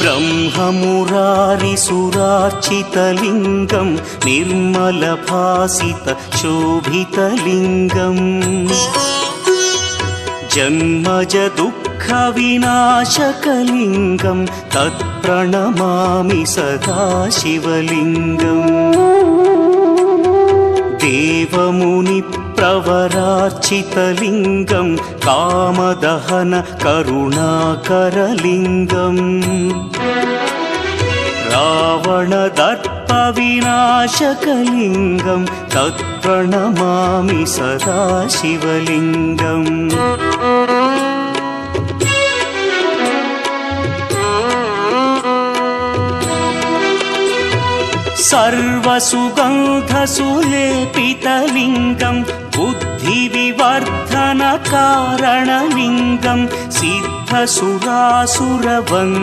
ब्रह्ममुरारिसुरार्चितलिङ्गं निर्मलभासितशोभितलिङ्गम् जन्मज दुःखविनाशकलिङ्गं तत्प्रणमामि सदा शिवलिङ्गम् देवमुनिप्रवरार्चितलिङ्गं कामदहन करुणाकरलिङ्गम् रावणदर्पविनाशकलिङ्गं तत्प्रणमामि सदा शिवलिङ्गम् सर्वसुगन्धसुलेपितलिङ्गं बुद्धिविवर्धनकारणलिङ्गं सिद्धसुरासुरवन्द्यलिङ्गम्